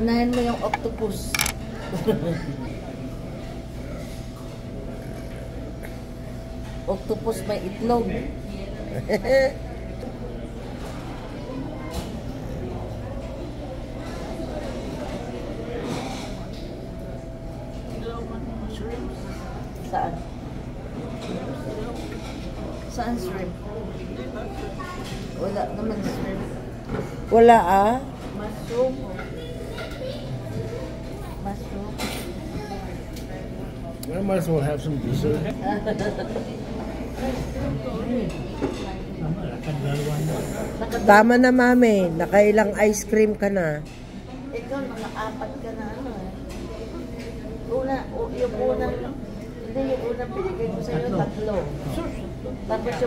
Unahin mo yung octopus. Octopus may itlog. Saan? Saan shrimp? Wala naman shrimp. Wala ah. Mushroom. Mushroom. I might as well have some dessert. Tama na, mami. Nakailang ice cream ka na. Ikaw, naka-apat ka na ano eh. Yung unang, hindi yung unang binigay ko sa'yo, 3. Tapos yung